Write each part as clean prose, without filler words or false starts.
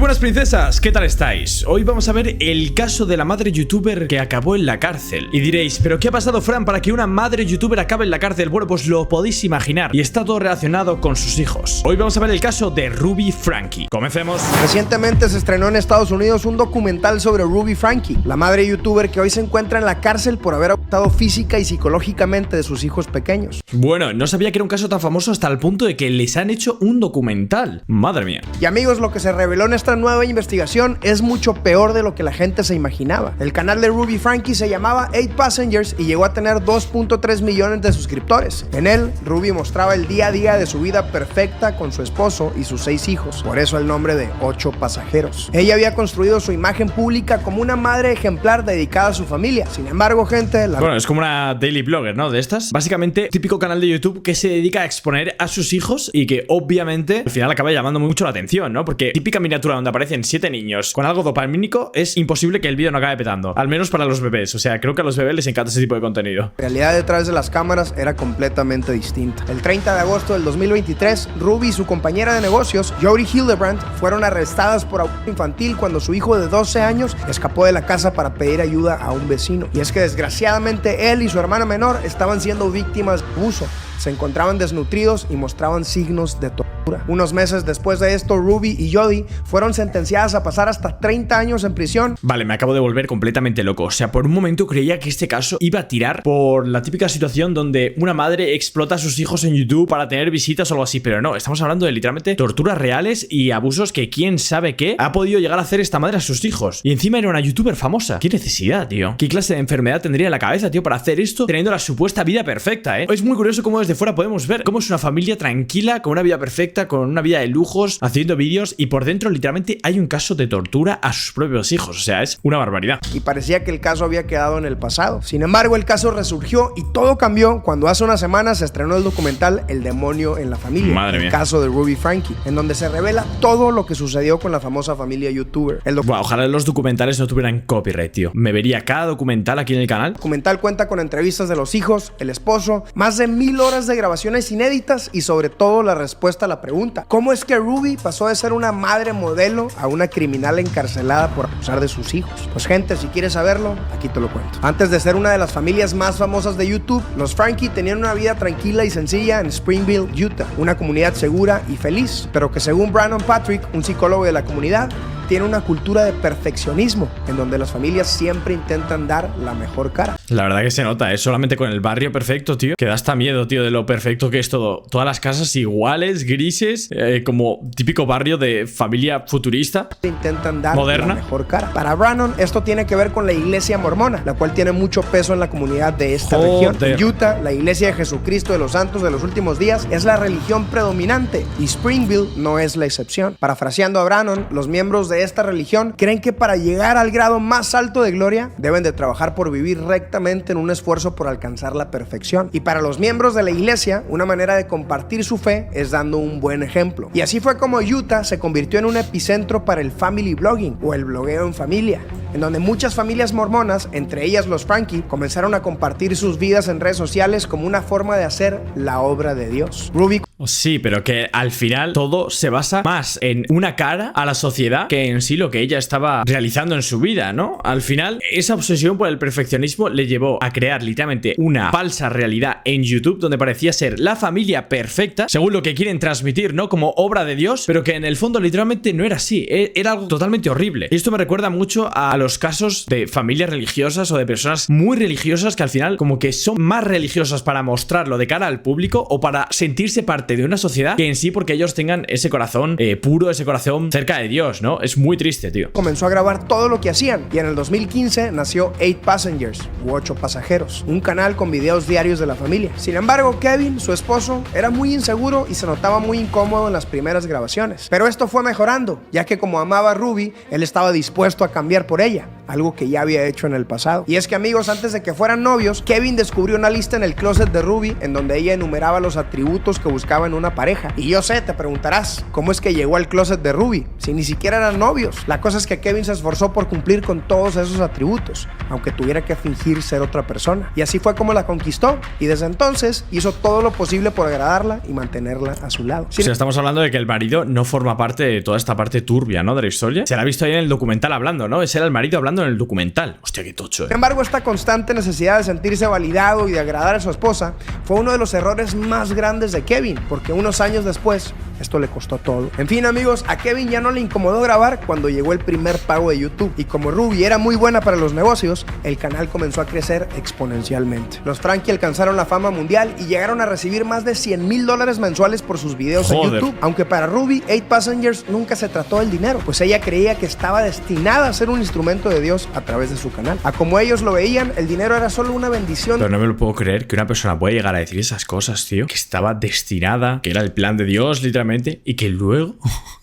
Muy buenas princesas, ¿qué tal estáis? Hoy vamos a ver el caso de la madre youtuber que acabó en la cárcel. Y diréis, ¿pero qué ha pasado, Fran, para que una madre youtuber acabe en la cárcel? Bueno, pues lo podéis imaginar, y está todo relacionado con sus hijos. Hoy vamos a ver el caso de Ruby Frankie. Comencemos. Recientemente se estrenó en Estados Unidos un documental sobre Ruby Frankie, la madre youtuber que hoy se encuentra en la cárcel por haber abusado física y psicológicamente de sus hijos pequeños. Bueno, no sabía que era un caso tan famoso hasta el punto de que les han hecho un documental. Madre mía. Y amigos, lo que se reveló en esta nueva investigación es mucho peor de lo que la gente se imaginaba. El canal de Ruby Frankie se llamaba 8 Passengers y llegó a tener 2.3 millones de suscriptores. En él, Ruby mostraba el día a día de su vida perfecta con su esposo y sus 6 hijos, por eso el nombre de 8 pasajeros. Ella había construido su imagen pública como una madre ejemplar dedicada a su familia. Sin embargo, gente... Bueno, es como una daily blogger, ¿no? De estas. Básicamente, típico canal de YouTube que se dedica a exponer a sus hijos y que obviamente al final acaba llamando mucho la atención, ¿no? Porque típica miniatura donde aparecen 7 niños con algo dopamínico, es imposible que el vídeo no acabe petando. Al menos para los bebés. O sea, creo que a los bebés les encanta ese tipo de contenido. La realidad detrás de las cámaras era completamente distinta. El 30 de agosto del 2023, Ruby y su compañera de negocios, Jody Hildebrandt, fueron arrestadas por abuso infantil cuando su hijo de 12 años escapó de la casa para pedir ayuda a un vecino. Y es que desgraciadamente él y su hermana menor estaban siendo víctimas de abuso. Se encontraban desnutridos y mostraban signos de tortura. Unos meses después de esto, Ruby y Jody fueron sentenciadas a pasar hasta 30 años en prisión. Vale, me acabo de volver completamente loco. O sea, por un momento creía que este caso iba a tirar por la típica situación donde una madre explota a sus hijos en YouTube para tener visitas o algo así. Pero no, estamos hablando de literalmente torturas reales y abusos que quién sabe qué ha podido llegar a hacer esta madre a sus hijos. Y encima era una youtuber famosa. ¿Qué necesidad, tío? ¿Qué clase de enfermedad tendría en la cabeza, tío, para hacer esto teniendo la supuesta vida perfecta, Es muy curioso cómo desde fuera podemos ver cómo es una familia tranquila, con una vida perfecta, con una vida de lujos, haciendo vídeos, y por dentro literalmente hay un caso de tortura a sus propios hijos. O sea, es una barbaridad. Y parecía que el caso había quedado en el pasado. Sin embargo, el caso resurgió y todo cambió cuando hace unas semanas se estrenó el documental El demonio en la familia. Madre mía. El caso de Ruby Frankie, en donde se revela todo lo que sucedió con la famosa familia youtuber. Wow, ojalá los documentales no tuvieran copyright, tío. Me vería cada documental aquí en el canal. El documental cuenta con entrevistas de los hijos, el esposo, más de 1000 horas de grabaciones inéditas y sobre todo la respuesta a la pregunta: ¿cómo es que Ruby pasó de ser una madre modelo a una criminal encarcelada por abusar de sus hijos? Pues gente, si quieres saberlo, aquí te lo cuento. Antes de ser una de las familias más famosas de YouTube, los Frankie tenían una vida tranquila y sencilla en Springville, Utah, una comunidad segura y feliz, pero que según Brandon Patrick, un psicólogo de la comunidad, tiene una cultura de perfeccionismo en donde las familias siempre intentan dar la mejor cara. La verdad que se nota, solamente con el barrio perfecto, tío, que da hasta miedo, tío, de lo perfecto que es todo. Todas las casas iguales, grises, como típico barrio de familia futurista, intentan dar moderna, la mejor cara. Para Brandon, esto tiene que ver con la iglesia mormona, la cual tiene mucho peso en la comunidad de esta región. En Utah, la iglesia de Jesucristo de los Santos de los Últimos Días es la religión predominante y Springville no es la excepción. Parafraseando a Brandon, los miembros de esta religión creen que para llegar al grado más alto de gloria deben de trabajar por vivir rectamente en un esfuerzo por alcanzar la perfección. Y para los miembros de la iglesia, una manera de compartir su fe es dando un buen ejemplo. Y así fue como Utah se convirtió en un epicentro para el family blogging o el blogueo en familia, en donde muchas familias mormonas, entre ellas los Frankie, comenzaron a compartir sus vidas en redes sociales como una forma de hacer la obra de Dios. Ruby... Sí, pero que al final todo se basa más en una cara a la sociedad que en sí lo que ella estaba realizando en su vida, ¿no? Al final, esa obsesión por el perfeccionismo le llevó a crear literalmente una falsa realidad en YouTube donde parecía ser la familia perfecta, según lo que quieren transmitir, ¿no? Como obra de Dios, pero que en el fondo literalmente no era así, era algo totalmente horrible. Y esto me recuerda mucho a los casos de familias religiosas o de personas muy religiosas que al final como que son más religiosas para mostrarlo de cara al público o para sentirse parte de una sociedad que en sí porque ellos tengan ese corazón puro, ese corazón cerca de Dios, ¿no? Es muy triste, tío. Comenzó a grabar todo lo que hacían y en el 2015 nació 8 Passengers u 8 pasajeros, un canal con videos diarios de la familia. Sin embargo, Kevin, su esposo, era muy inseguro y se notaba muy incómodo en las primeras grabaciones. Pero esto fue mejorando, ya que como amaba a Ruby, él estaba dispuesto a cambiar por ella. ella, algo que ya había hecho en el pasado. Y es que, amigos, antes de que fueran novios, Kevin descubrió una lista en el closet de Ruby en donde ella enumeraba los atributos que buscaba en una pareja. Y yo sé, te preguntarás, ¿cómo es que llegó al closet de Ruby si ni siquiera eran novios? La cosa es que Kevin se esforzó por cumplir con todos esos atributos, aunque tuviera que fingir ser otra persona. Y así fue como la conquistó, y desde entonces hizo todo lo posible por agradarla y mantenerla a su lado. O sea, estamos hablando de que el marido no forma parte de toda esta parte turbia, ¿no? De la historia. Se la ha visto ahí en el documental hablando, ¿no? Ese era el marido hablando en el documental. Hostia, qué tocho, Sin embargo, esta constante necesidad de sentirse validado y de agradar a su esposa fue uno de los errores más grandes de Kevin, porque unos años después esto le costó todo. En fin, amigos, a Kevin ya no le incomodó grabar cuando llegó el primer pago de YouTube, y como Ruby era muy buena para los negocios, el canal comenzó a crecer exponencialmente. Los Frankie alcanzaron la fama mundial y llegaron a recibir más de $100,000 mensuales por sus videos en YouTube. Aunque para Ruby, 8 Passengers nunca se trató del dinero, pues ella creía que estaba destinada a ser un instrumento de Dios a través de su canal. A como ellos lo veían, el dinero era solo una bendición. Pero no me lo puedo creer que una persona pueda llegar a decir esas cosas, tío. Que estaba destinada, que era el plan de Dios, literalmente, y que luego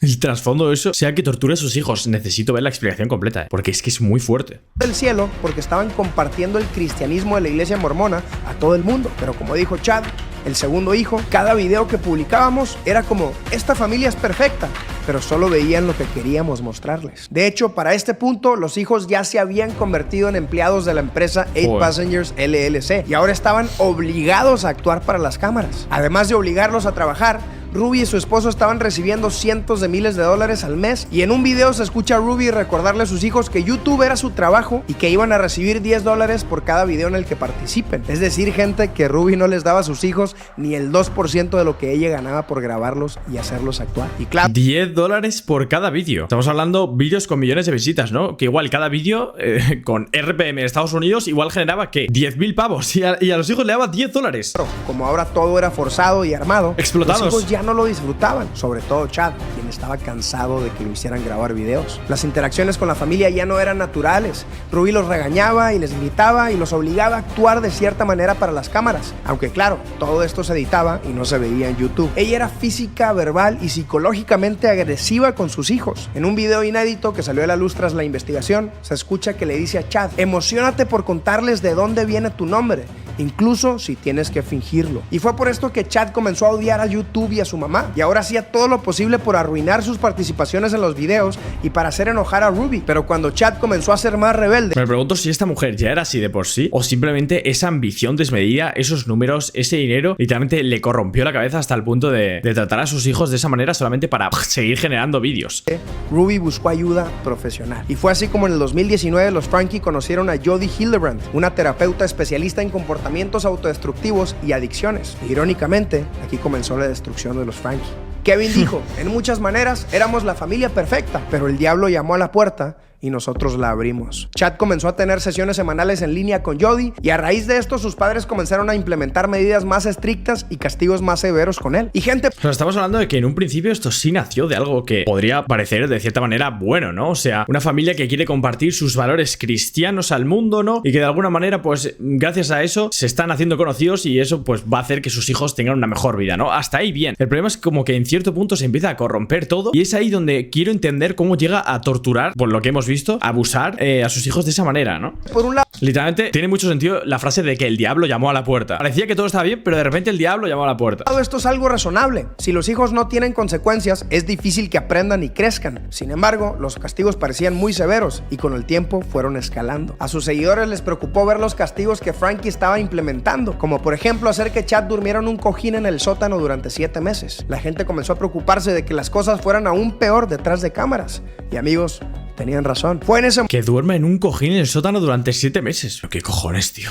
el trasfondo de eso sea que torture a sus hijos. Necesito ver la explicación completa, porque es que es muy fuerte. Del cielo, porque estaban compartiendo el cristianismo de la iglesia mormona a todo el mundo. Pero como dijo Chad, el segundo hijo, cada video que publicábamos era como, esta familia es perfecta, pero solo veían lo que queríamos mostrarles. De hecho, para este punto, los hijos ya se habían convertido en empleados de la empresa 8 Passengers LLC, y ahora estaban obligados a actuar para las cámaras. Además de obligarlos a trabajar, Ruby y su esposo estaban recibiendo cientos de miles de dólares al mes, y en un video se escucha a Ruby recordarle a sus hijos que YouTube era su trabajo y que iban a recibir $10 por cada video en el que participen. Es decir, gente, que Ruby no les daba a sus hijos ni el 2% de lo que ella ganaba por grabarlos y hacerlos actuar. Y claro, $10 por cada vídeo. Estamos hablando vídeos con millones de visitas, ¿no? Que igual cada vídeo con RPM en Estados Unidos igual generaba que 10.000 pavos, y a los hijos le daba $10. Como ahora todo era forzado y armado, explotados, los hijos ya no lo disfrutaban, sobre todo Chad, quien estaba cansado de que lo hicieran grabar videos. Las interacciones con la familia ya no eran naturales. Ruby los regañaba y les gritaba y los obligaba a actuar de cierta manera para las cámaras, aunque claro, todo esto se editaba y no se veía en YouTube. Ella era física, verbal y psicológicamente agresiva con sus hijos. En un video inédito que salió a la luz tras la investigación, se escucha que le dice a Chad, emociónate por contarles de dónde viene tu nombre, incluso si tienes que fingirlo. Y fue por esto que Chad comenzó a odiar a YouTube y a su mamá, y ahora hacía todo lo posible por arruinar sus participaciones en los videos y para hacer enojar a Ruby. Pero cuando Chad comenzó a ser más rebelde, me pregunto si esta mujer ya era así de por sí, o simplemente esa ambición desmedida, esos números, ese dinero, literalmente le corrompió la cabeza hasta el punto de tratar a sus hijos de esa manera solamente para seguir generando vídeos. Ruby buscó ayuda profesional, y fue así como en el 2019 los Frankie conocieron a Jody Hildebrand, una terapeuta especialista en comportamientos autodestructivos y adicciones. E irónicamente, aquí comenzó la destrucción de los Frankie. Kevin dijo, en muchas maneras éramos la familia perfecta, pero el diablo llamó a la puerta y nosotros la abrimos. Chad comenzó a tener sesiones semanales en línea con Jody, y a raíz de esto sus padres comenzaron a implementar medidas más estrictas y castigos más severos con él. Y gente... O sea, estamos hablando de que en un principio esto sí nació de algo que podría parecer de cierta manera bueno, ¿no? O sea, una familia que quiere compartir sus valores cristianos al mundo, ¿no? Y que de alguna manera, pues, gracias a eso se están haciendo conocidos, y eso pues va a hacer que sus hijos tengan una mejor vida, ¿no? Hasta ahí bien. El problema es como que en cierto punto se empieza a corromper todo, y es ahí donde quiero entender cómo llega a torturar, por lo que hemos visto, abusar a sus hijos de esa manera, ¿no? Por un lado, literalmente tiene mucho sentido la frase de que el diablo llamó a la puerta. Parecía que todo estaba bien, pero de repente el diablo llamó a la puerta. Esto es algo razonable. Si los hijos no tienen consecuencias, es difícil que aprendan y crezcan. Sin embargo, los castigos parecían muy severos y con el tiempo fueron escalando. A sus seguidores les preocupó ver los castigos que Frankie estaba implementando, como por ejemplo hacer que Chad durmiera en un cojín en el sótano durante 7 meses. La gente comenzó a preocuparse de que las cosas fueran aún peor detrás de cámaras. Y amigos, tenían razón. Fue en ese que duerme en un cojín en el sótano durante 7 meses. ¿Qué cojones, tío?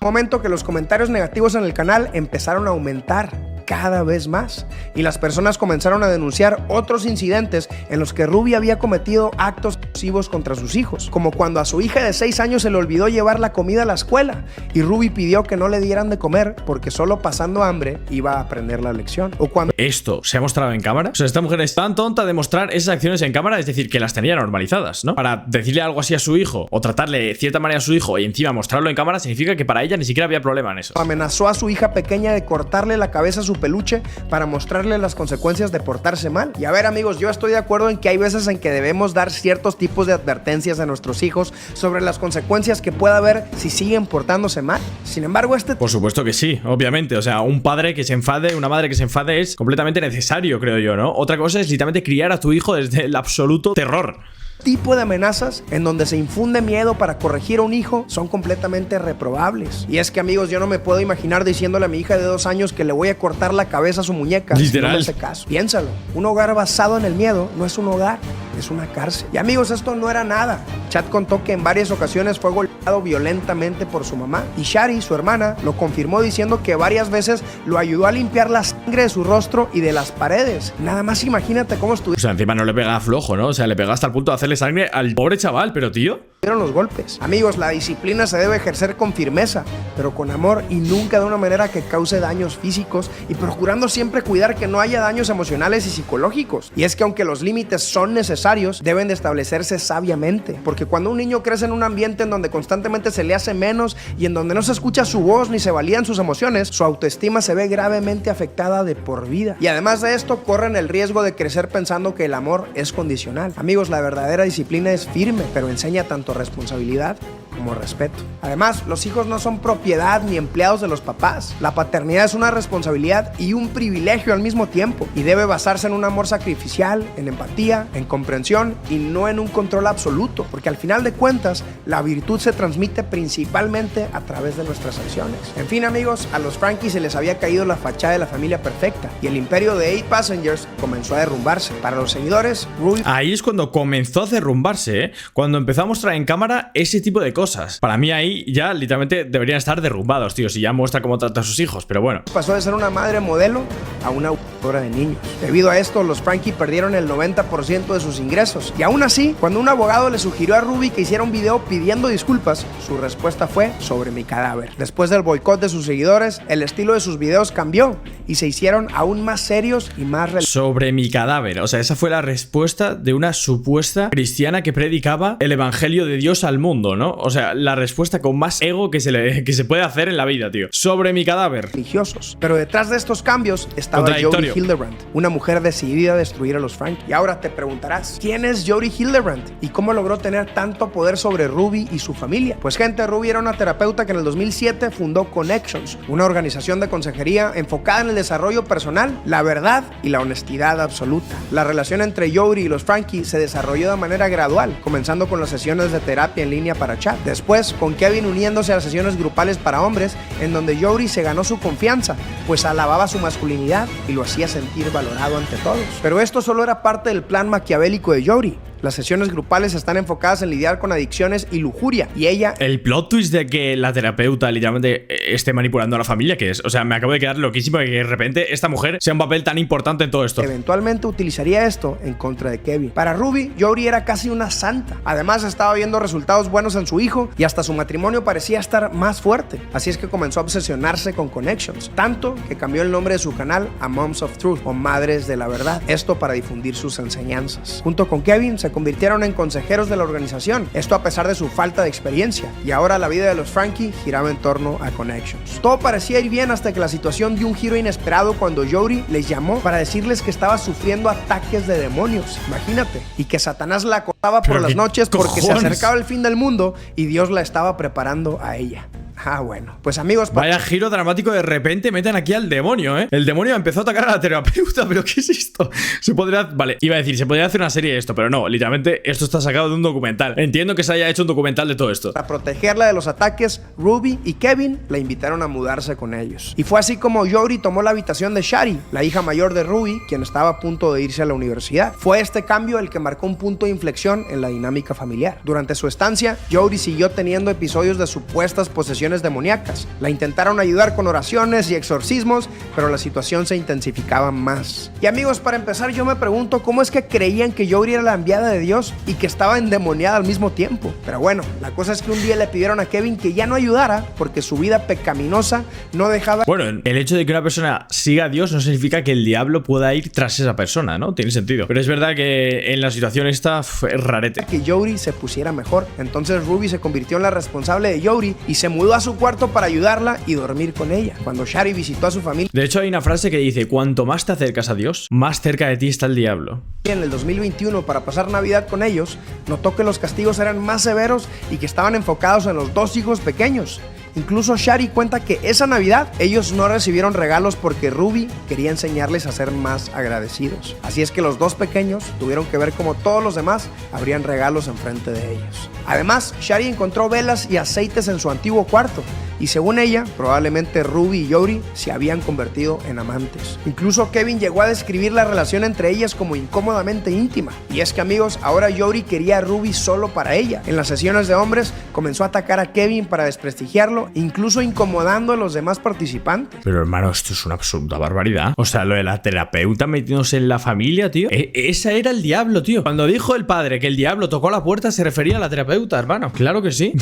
Momento que los comentarios negativos en el canal empezaron a aumentar cada vez más, y las personas comenzaron a denunciar otros incidentes en los que Ruby había cometido actos abusivos contra sus hijos, como cuando a su hija de 6 años se le olvidó llevar la comida a la escuela y Ruby pidió que no le dieran de comer porque solo pasando hambre iba a aprender la lección, o cuando esto se ha mostrado en cámara. O sea, esta mujer es tan tonta de mostrar esas acciones en cámara, es decir, que las tenía normalizadas, ¿no? Para decirle algo así a su hijo o tratarle de cierta manera a su hijo y encima mostrarlo en cámara, significa que para ella ni siquiera había problema en eso. Amenazó a su hija pequeña de cortarle la cabeza a su peluche para mostrarle las consecuencias de portarse mal. Y a ver, amigos, yo estoy de acuerdo en que hay veces en que debemos dar ciertos tipos tipos de advertencias a nuestros hijos sobre las consecuencias que pueda haber si siguen portándose mal. Sin embargo, Por supuesto que sí, obviamente. O sea, un padre que se enfade, una madre que se enfade es completamente necesario, creo yo, ¿no? Otra cosa es literalmente criar a tu hijo desde el absoluto terror. Tipo de amenazas en donde se infunde miedo para corregir a un hijo son completamente reprobables. Y es que, amigos, yo no me puedo imaginar diciéndole a mi hija de 2 años que le voy a cortar la cabeza a su muñeca. Literal. Si no me hace caso. Piénsalo, un hogar basado en el miedo no es un hogar, es una cárcel. Y amigos, esto no era nada. Chad contó que en varias ocasiones fue golpeado violentamente por su mamá, y Shari, su hermana, lo confirmó diciendo que varias veces lo ayudó a limpiar la sangre de su rostro y de las paredes. Nada más imagínate cómo O sea, encima no le pega flojo, ¿no? O sea, le pega hasta el punto de hacerle sangre al pobre chaval, pero tío. los golpes. Amigos, la disciplina se debe ejercer con firmeza, pero con amor y nunca de una manera que cause daños físicos, y procurando siempre cuidar que no haya daños emocionales y psicológicos. Y es que aunque los límites son necesarios, deben de establecerse sabiamente, porque cuando un niño crece en un ambiente en donde constantemente se le hace menos y en donde no se escucha su voz ni se valían sus emociones, su autoestima se ve gravemente afectada de por vida. Y además de esto, corren el riesgo de crecer pensando que el amor es condicional. Amigos, la verdadera disciplina es firme, pero enseña tanto responsabilidad como respeto. Además, los hijos no son propiedad ni empleados de los papás. La paternidad es una responsabilidad y un privilegio al mismo tiempo, y debe basarse en un amor sacrificial, en empatía, en comprensión y no en un control absoluto, porque al final de cuentas, la virtud se transmite principalmente a través de nuestras acciones. En fin, amigos, a los Frankie se les había caído la fachada de la familia perfecta y el imperio de 8 Passengers comenzó a derrumbarse. Para los seguidores, Ruby... Ahí es cuando comenzó a derrumbarse, ¿eh? Cuando empezó a mostrar en cámara ese tipo de cosas. Para mí ahí ya literalmente deberían estar derrumbados, tío, si ya muestra cómo trata a sus hijos, pero bueno. Pasó de ser una madre modelo a una autora de niños. Debido a esto, los Frankie perdieron el 90% de sus ingresos. Y aún así, cuando un abogado le sugirió a Ruby que hiciera un video pidiendo disculpas, su respuesta fue: sobre mi cadáver. Después del boicot de sus seguidores, el estilo de sus videos cambió y se hicieron aún más serios y más relevantes. Sobre mi cadáver. O sea, esa fue la respuesta de una supuesta cristiana que predicaba el evangelio de Dios al mundo, ¿no? O sea, la respuesta con más ego que se puede hacer en la vida, tío. Sobre mi cadáver. Religiosos. Pero detrás de estos cambios estaba Jodie Hildebrandt, una mujer decidida a destruir a los Frankie. Y ahora te preguntarás, ¿quién es Jodie Hildebrandt? ¿Y cómo logró tener tanto poder sobre Ruby y su familia? Pues gente, Ruby era una terapeuta que en el 2007 fundó Connections, una organización de consejería enfocada en el desarrollo personal, la verdad y la honestidad absoluta. La relación entre Jodie y los Frankie se desarrolló de manera gradual, comenzando con las sesiones de terapia en línea para chat. Después, con Kevin uniéndose a las sesiones grupales para hombres, en donde Jodie se ganó su confianza, pues alababa su masculinidad y lo hacía sentir valorado ante todos. Pero esto solo era parte del plan maquiavélico de Jodie. Las sesiones grupales están enfocadas en lidiar con adicciones y lujuria, y ella... El plot twist de que la terapeuta literalmente esté manipulando a la familia, que es... O sea, me acabo de quedar loquísimo de que de repente esta mujer sea un papel tan importante en todo esto. Eventualmente utilizaría esto en contra de Kevin. Para Ruby, Jodie era casi una santa. Además, estaba viendo resultados buenos en su hijo y hasta su matrimonio parecía estar más fuerte. Así es que comenzó a obsesionarse con Connections, tanto que cambió el nombre de su canal a Moms of Truth, o Madres de la Verdad. Esto para difundir sus enseñanzas. Junto con Kevin, se convirtieron en consejeros de la organización, esto a pesar de su falta de experiencia, y ahora la vida de los Frankie giraba en torno a Connections. Todo parecía ir bien hasta que la situación dio un giro inesperado cuando Jodie les llamó para decirles que estaba sufriendo ataques de demonios, imagínate, y que Satanás la acosaba por las noches porque se acercaba el fin del mundo y Dios la estaba preparando a ella. Ah, bueno. Pues amigos... Vaya giro dramático, de repente meten aquí al demonio, ¿eh? El demonio empezó a atacar a la terapeuta, pero ¿qué es esto? Se podría... Vale, iba a decir, se podría hacer una serie de esto, pero no, literalmente esto está sacado de un documental. Entiendo que se haya hecho un documental de todo esto. Para protegerla de los ataques, Ruby y Kevin la invitaron a mudarse con ellos. Y fue así como Jodie tomó la habitación de Shari, la hija mayor de Ruby, quien estaba a punto de irse a la universidad. Fue este cambio el que marcó un punto de inflexión en la dinámica familiar. Durante su estancia, Jodie siguió teniendo episodios de supuestas posesiones demoníacas. La intentaron ayudar con oraciones y exorcismos, pero la situación se intensificaba más. Y amigos, para empezar, yo me pregunto cómo es que creían que Jodie era la enviada de Dios y que estaba endemoniada al mismo tiempo. Pero bueno, la cosa es que un día le pidieron a Kevin que ya no ayudara porque su vida pecaminosa no dejaba... Bueno, el hecho de que una persona siga a Dios no significa que el diablo pueda ir tras esa persona, ¿no? Tiene sentido. Pero es verdad que en la situación esta fue rarete. Que Jodie se pusiera mejor. Entonces Ruby se convirtió en la responsable de Jodie y se mudó a su cuarto para ayudarla y dormir con ella. Cuando Shari visitó a su familia, de hecho hay una frase que dice: cuanto más te acercas a Dios, más cerca de ti está el diablo. En el 2021, para pasar Navidad con ellos, notó que los castigos eran más severos y que estaban enfocados en los 2 hijos pequeños. Incluso Shari cuenta que esa Navidad ellos no recibieron regalos porque Ruby quería enseñarles a ser más agradecidos. Así es que los 2 pequeños tuvieron que ver como todos los demás abrían regalos enfrente de ellos. Además, Shari encontró velas y aceites en su antiguo cuarto. Y según ella, probablemente Ruby y Jodie se habían convertido en amantes. Incluso Kevin llegó a describir la relación entre ellas como incómodamente íntima. Y es que, amigos, ahora Jodie quería a Ruby solo para ella. En las sesiones de hombres comenzó a atacar a Kevin para desprestigiarlo, incluso incomodando a los demás participantes. Pero hermano, esto es una absoluta barbaridad. O sea, lo de la terapeuta metiéndose en la familia, tío. Esa era el diablo, tío. Cuando dijo el padre que el diablo tocó la puerta, se refería a la terapeuta, hermano. Claro que sí.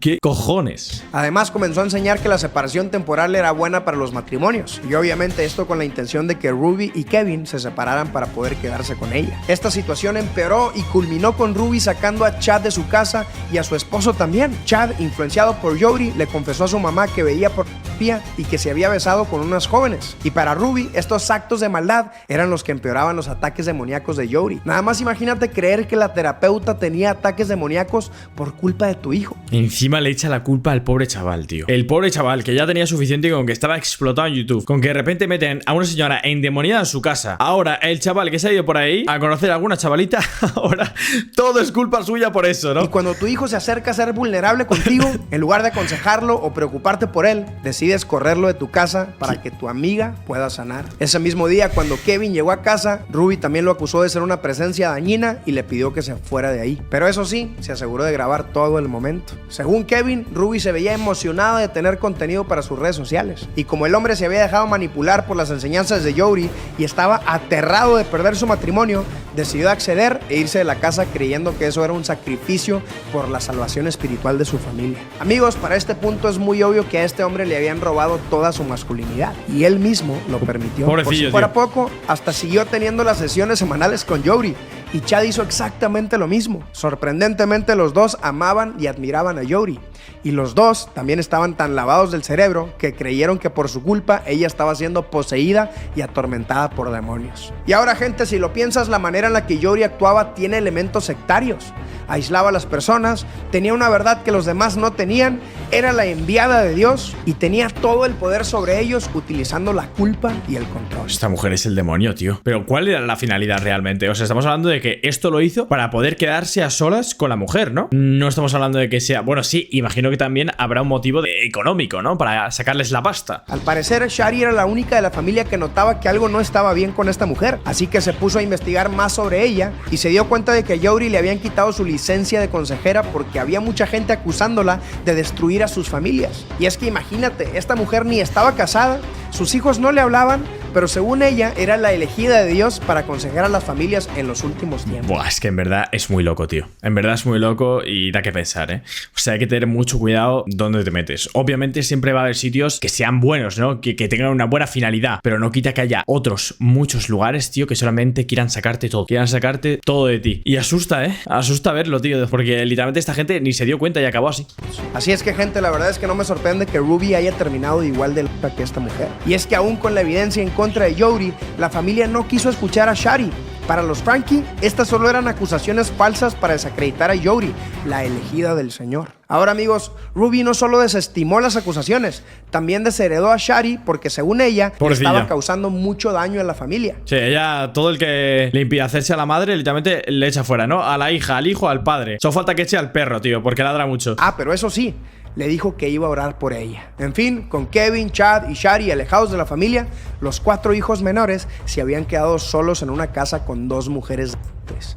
¿Qué cojones? Además, comenzó a enseñar que la separación temporal era buena para los matrimonios, y obviamente esto con la intención de que Ruby y Kevin se separaran para poder quedarse con ella. Esta situación empeoró y culminó con Ruby sacando a Chad de su casa y a su esposo también. Chad, influenciado por Jodie, le confesó a su mamá que veía pornografía y que se había besado con unas jóvenes. Y para Ruby, estos actos de maldad eran los que empeoraban los ataques demoníacos de Jodie. Nada más imagínate creer que la terapeuta tenía ataques demoníacos por culpa de tu hijo. Encima le echa la culpa al pobre chaval, tío. El pobre chaval que ya tenía suficiente con que estaba explotado en YouTube, con que de repente meten a una señora endemoniada en su casa. Ahora el chaval que se ha ido por ahí a conocer a alguna chavalita, ahora todo es culpa suya por eso, ¿no? Y cuando tu hijo se acerca a ser vulnerable contigo, en lugar de aconsejarlo o preocuparte por él, decides correrlo de tu casa para que tu amiga pueda sanar. Ese mismo día, cuando Kevin llegó a casa, Ruby también lo acusó de ser una presencia dañina y le pidió que se fuera de ahí. Pero eso sí, se aseguró de grabar todo el momento. Según Kevin, Ruby se veía emocionada de tener contenido para sus redes sociales. Y como el hombre se había dejado manipular por las enseñanzas de Jodie y estaba aterrado de perder su matrimonio, decidió acceder e irse de la casa creyendo que eso era un sacrificio por la salvación espiritual de su familia. Amigos, para este punto es muy obvio que a este hombre le habían robado toda su masculinidad y él mismo lo permitió. Pobrecillo, por si fuera poco, hasta siguió teniendo las sesiones semanales con Jodie. Y Chad hizo exactamente lo mismo. Sorprendentemente, los dos amaban y admiraban a Jodie. Y los dos también estaban tan lavados del cerebro que creyeron que por su culpa ella estaba siendo poseída y atormentada por demonios. Y ahora, gente, si lo piensas, la manera en la que Jodie actuaba tiene elementos sectarios. Aislaba a las personas, tenía una verdad que los demás no tenían, era la enviada de Dios y tenía todo el poder sobre ellos utilizando la culpa y el control. Esta mujer es el demonio, tío. Pero ¿cuál era la finalidad realmente? O sea, estamos hablando de que esto lo hizo para poder quedarse a solas con la mujer, ¿no? No estamos hablando de que sea... Bueno, sí, imagino que también habrá un motivo económico, ¿no? Para sacarles la pasta. Al parecer, Shari era la única de la familia que notaba que algo no estaba bien con esta mujer, así que se puso a investigar más sobre ella y se dio cuenta de que a Jodie le habían quitado su licencia de consejera porque había mucha gente acusándola de destruir a sus familias. Y es que imagínate, esta mujer ni estaba casada, sus hijos no le hablaban, pero según ella era la elegida de Dios para aconsejar a las familias en los últimos tiempos. Buah, es que en verdad es muy loco, tío. En verdad es muy loco y da que pensar, ¿eh? O sea, hay que tener mucho cuidado dónde te metes. Obviamente siempre va a haber sitios que sean buenos, ¿no? Que tengan una buena finalidad, pero no quita que haya otros muchos lugares, tío, que solamente quieran sacarte todo. Quieran sacarte todo de ti. Y asusta, ¿eh? Asusta verlo, tío, porque literalmente esta gente ni se dio cuenta y acabó así. Así es que, gente, la verdad es que no me sorprende que Ruby haya terminado igual de loca que esta mujer. Y es que aún con la evidencia en contra de Jodie, la familia no quiso escuchar a Shari. Para los Frankie, estas solo eran acusaciones falsas para desacreditar a Jodie, la elegida del Señor. Ahora, amigos, Ruby no solo desestimó las acusaciones, también desheredó a Shari porque, según ella, estaba causando mucho daño a la familia. Sí, ella, todo el que le impide hacerse a la madre, literalmente le echa fuera, ¿no? A la hija, al hijo, al padre. Solo falta que eche al perro, tío, porque ladra mucho. Ah, pero eso sí, le dijo que iba a orar por ella. En fin, con Kevin, Chad y Shari alejados de la familia, los 4 hijos menores se habían quedado solos en una casa con 2 mujeres.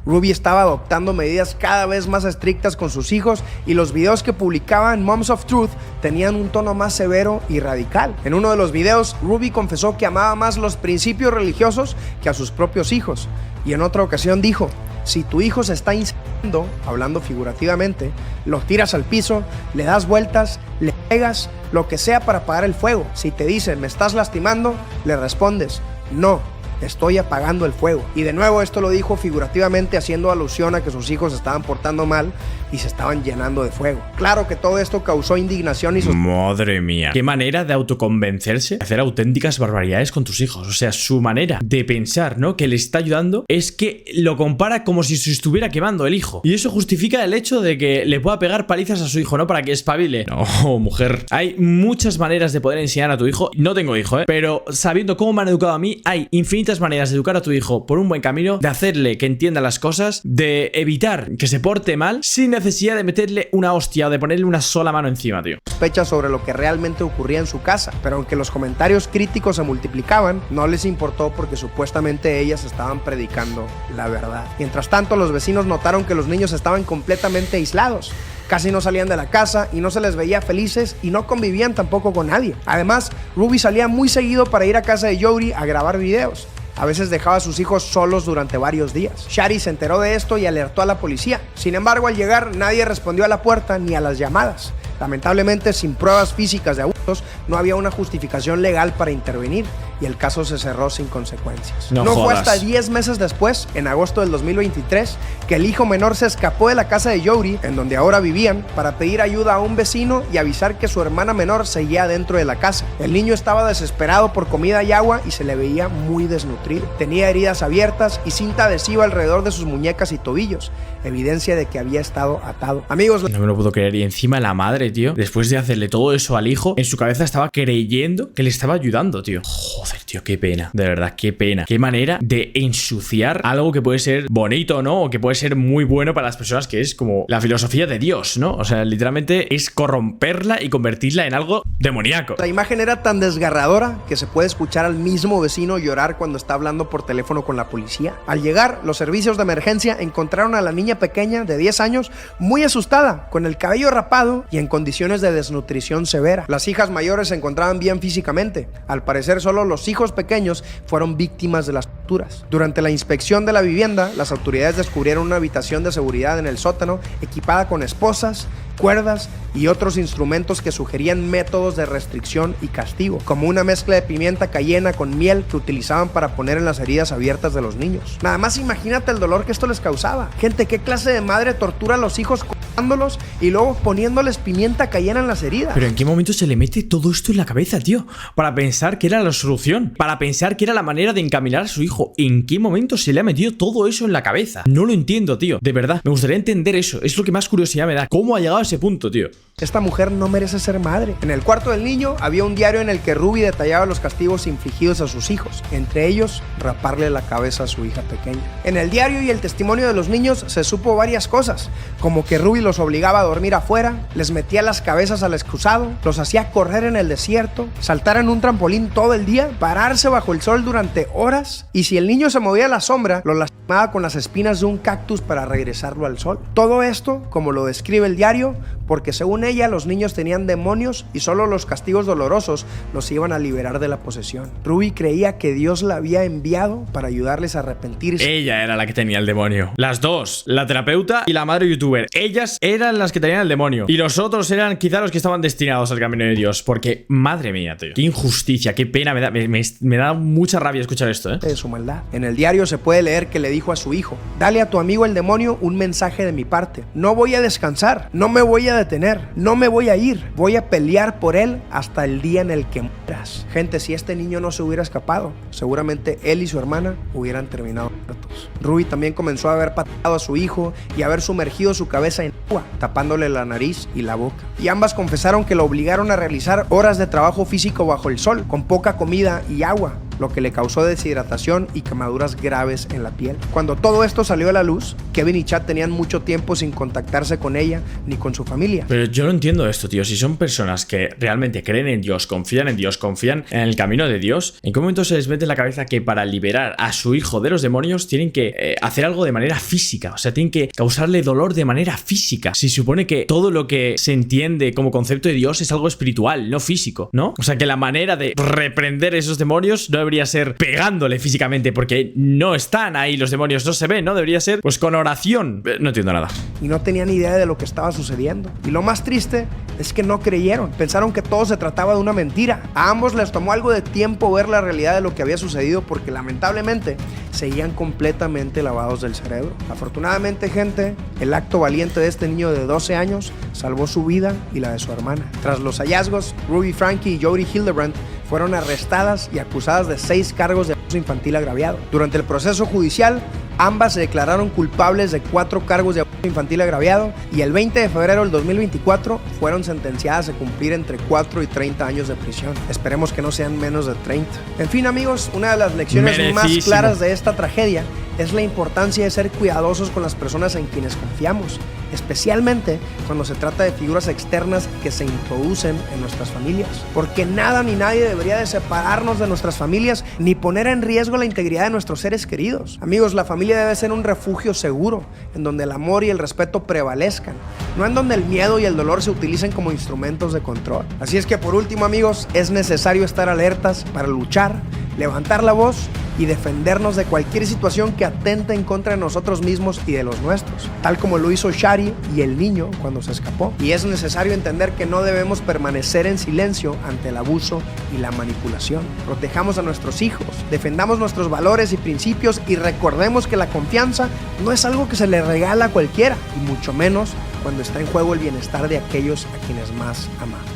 Ruby estaba adoptando medidas cada vez más estrictas con sus hijos y los videos que publicaba en Moms of Truth tenían un tono más severo y radical. En uno de los videos, Ruby confesó que amaba más los principios religiosos que a sus propios hijos. Y en otra ocasión dijo: si tu hijo se está incendiando, hablando figurativamente, lo tiras al piso, le das vueltas, le pegas, lo que sea para apagar el fuego. Si te dice, me estás lastimando, le respondes, no, estoy apagando el fuego. Y de nuevo esto lo dijo figurativamente, haciendo alusión a que sus hijos se estaban portando mal y se estaban llenando de fuego. Claro que todo esto causó indignación y Madre mía, qué manera de autoconvencerse, de hacer auténticas barbaridades con tus hijos. O sea, su manera de pensar, ¿no?, que le está ayudando, es que lo compara como si se estuviera quemando el hijo. Y eso justifica el hecho de que le pueda pegar palizas a su hijo, ¿no?, para que espabile. No, mujer. Hay muchas maneras de poder enseñar a tu hijo. No tengo hijo, pero sabiendo cómo me han educado a mí, hay infinitas maneras de educar a tu hijo por un buen camino, de hacerle que entienda las cosas, de evitar que se porte mal, sin necesidad de meterle una hostia o de ponerle una sola mano encima, tío. Sospecha sobre lo que realmente ocurría en su casa, pero aunque los comentarios críticos se multiplicaban, no les importó porque supuestamente ellas estaban predicando la verdad. Mientras tanto, los vecinos notaron que los niños estaban completamente aislados. Casi no salían de la casa y no se les veía felices y no convivían tampoco con nadie. Además, Ruby salía muy seguido para ir a casa de Jody a grabar videos. A veces dejaba a sus hijos solos durante varios días. Shari se enteró de esto y alertó a la policía. Sin embargo, al llegar, nadie respondió a la puerta ni a las llamadas. Lamentablemente, sin pruebas físicas de abusos, no había una justificación legal para intervenir y el caso se cerró sin consecuencias. No fue hasta 10 meses después, en agosto del 2023, que el hijo menor se escapó de la casa de Jody, en donde ahora vivían, para pedir ayuda a un vecino y avisar que su hermana menor seguía dentro de la casa. El niño estaba desesperado por comida y agua y se le veía muy desnutrido. Tenía heridas abiertas y cinta adhesiva alrededor de sus muñecas y tobillos, evidencia de que había estado atado. Amigos, no me lo puedo creer. Y encima la madre, tío, después de hacerle todo eso al hijo, en su cabeza estaba creyendo que le estaba ayudando, tío. Joder, tío, qué pena. De verdad, qué pena. Qué manera de ensuciar algo que puede ser bonito, ¿no? O que puede ser muy bueno para las personas, que es como la filosofía de Dios, ¿no? O sea, literalmente es corromperla y convertirla en algo demoníaco. La imagen era tan desgarradora que se puede escuchar al mismo vecino llorar cuando está hablando por teléfono con la policía. Al llegar, los servicios de emergencia encontraron a la niña pequeña de 10 años muy asustada, con el cabello rapado y en condiciones de desnutrición severa. Las hijas mayores se encontraban bien físicamente. Al parecer, solo los hijos pequeños fueron víctimas de las torturas. Durante la inspección de la vivienda, las autoridades descubrieron una habitación de seguridad en el sótano equipada con esposas, cuerdas y otros instrumentos que sugerían métodos de restricción y castigo, como una mezcla de pimienta cayena con miel que utilizaban para poner en las heridas abiertas de los niños. Nada más imagínate el dolor que esto les causaba. Gente, ¿qué clase de madre tortura a los hijos cortándolos y luego poniéndoles pimienta cayena en las heridas? Pero ¿en qué momento se le mete todo esto en la cabeza, tío? Para pensar que era la solución, para pensar que era la manera de encaminar a su hijo. ¿En qué momento se le ha metido todo eso en la cabeza? No lo entiendo, tío. De verdad, me gustaría entender eso. Es lo que más curiosidad me da. ¿Cómo ha llegado a ese punto, tío? Esta mujer no merece ser madre. En el cuarto del niño había un diario en el que Ruby detallaba los castigos infligidos a sus hijos, entre ellos raparle la cabeza a su hija pequeña. En el diario y el testimonio de los niños se supo varias cosas, como que Ruby los obligaba a dormir afuera, les metía las cabezas al excusado, los hacía correr en el desierto, saltar en un trampolín todo el día, pararse bajo el sol durante horas, y si el niño se movía a la sombra, lo lastimaba con las espinas de un cactus para regresarlo al sol. Todo esto, como lo describe el diario, porque según ella los niños tenían demonios y solo los castigos dolorosos los iban a liberar de la posesión. Ruby creía que Dios la había enviado para ayudarles a arrepentirse. Ella era la que tenía el demonio. Las dos, la terapeuta y la madre youtuber. Ellas eran las que tenían el demonio. Y los otros eran quizá los que estaban destinados al camino de Dios. Porque, madre mía, tío, qué injusticia, qué pena me da. Me da mucha rabia escuchar esto, de su maldad. En el diario se puede leer que le dijo a su hijo: dale a tu amigo el demonio un mensaje de mi parte. No voy a descansar, no me voy a detener, no me voy a ir, voy a pelear por él hasta el día en el que mueras. Gente, si este niño no se hubiera escapado, seguramente él y su hermana hubieran terminado muertos. Ruby también comenzó a haber pateado a su hijo y a haber sumergido su cabeza en agua, tapándole la nariz y la boca. Y ambas confesaron que lo obligaron a realizar horas de trabajo físico bajo el sol, con poca comida y agua, lo que le causó deshidratación y quemaduras graves en la piel. Cuando todo esto salió a la luz, Kevin y Chad tenían mucho tiempo sin contactarse con ella ni con su familia. Pero yo no entiendo esto, tío. Si son personas que realmente creen en Dios, confían en el camino de Dios, ¿en qué momento se les mete en la cabeza que para liberar a su hijo de los demonios tienen que hacer algo de manera física? O sea, tienen que causarle dolor de manera física. Se supone que todo lo que se entiende como concepto de Dios es algo espiritual, no físico, ¿no? O sea, que la manera de reprender esos demonios no debería ser pegándole físicamente, porque no están ahí los demonios, no se ven, ¿no? Debería ser pues con oración. No entiendo nada. Y no tenían idea de lo que estaba sucediendo. Y lo más triste es que no creyeron. Pensaron que todo se trataba de una mentira. A ambos les tomó algo de tiempo ver la realidad de lo que había sucedido, porque lamentablemente seguían completamente lavados del cerebro. Afortunadamente, gente, el acto valiente de este niño de 12 años salvó su vida y la de su hermana. Tras los hallazgos, Ruby Franke y Jodi Hildebrandt fueron arrestadas y acusadas de 6 cargos de abuso infantil agraviado. Durante el proceso judicial, ambas se declararon culpables de 4 cargos de abuso infantil agraviado y el 20 de febrero del 2024 fueron sentenciadas a cumplir entre 4 y 30 años de prisión. Esperemos que no sean menos de 30. En fin, amigos, una de las lecciones más claras de esta tragedia es la importancia de ser cuidadosos con las personas en quienes confiamos, especialmente cuando se trata de figuras externas que se introducen en nuestras familias. Porque nada ni nadie debería de separarnos de nuestras familias ni poner en riesgo la integridad de nuestros seres queridos. Amigos, la familia debe ser un refugio seguro, en donde el amor y el respeto prevalezcan, no en donde el miedo y el dolor se utilicen como instrumentos de control. Así es que por último, amigos, es necesario estar alertas para luchar, levantar la voz y defendernos de cualquier situación que atente en contra de nosotros mismos y de los nuestros, tal como lo hizo Shari y el niño cuando se escapó. Y es necesario entender que no debemos permanecer en silencio ante el abuso y la manipulación. Protejamos a nuestros hijos, defendamos nuestros valores y principios y recordemos que la confianza no es algo que se le regala a cualquiera, y mucho menos cuando está en juego el bienestar de aquellos a quienes más amamos.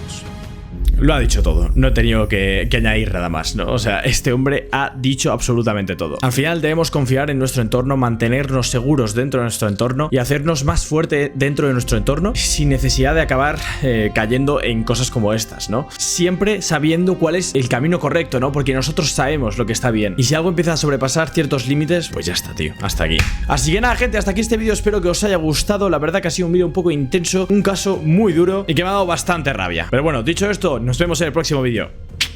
Lo ha dicho todo, no he tenido que añadir nada más, ¿no? O sea, este hombre ha dicho absolutamente todo. Al final debemos confiar en nuestro entorno, mantenernos seguros dentro de nuestro entorno y hacernos más fuerte dentro de nuestro entorno sin necesidad de acabar cayendo en cosas como estas, ¿no? Siempre sabiendo cuál es el camino correcto, ¿no? Porque nosotros sabemos lo que está bien. Y si algo empieza a sobrepasar ciertos límites, pues ya está, tío, hasta aquí. Así que nada, gente, hasta aquí este vídeo, espero que os haya gustado. La verdad que ha sido un vídeo un poco intenso, un caso muy duro y que me ha dado bastante rabia. Pero bueno, dicho esto, nos vemos en el próximo vídeo.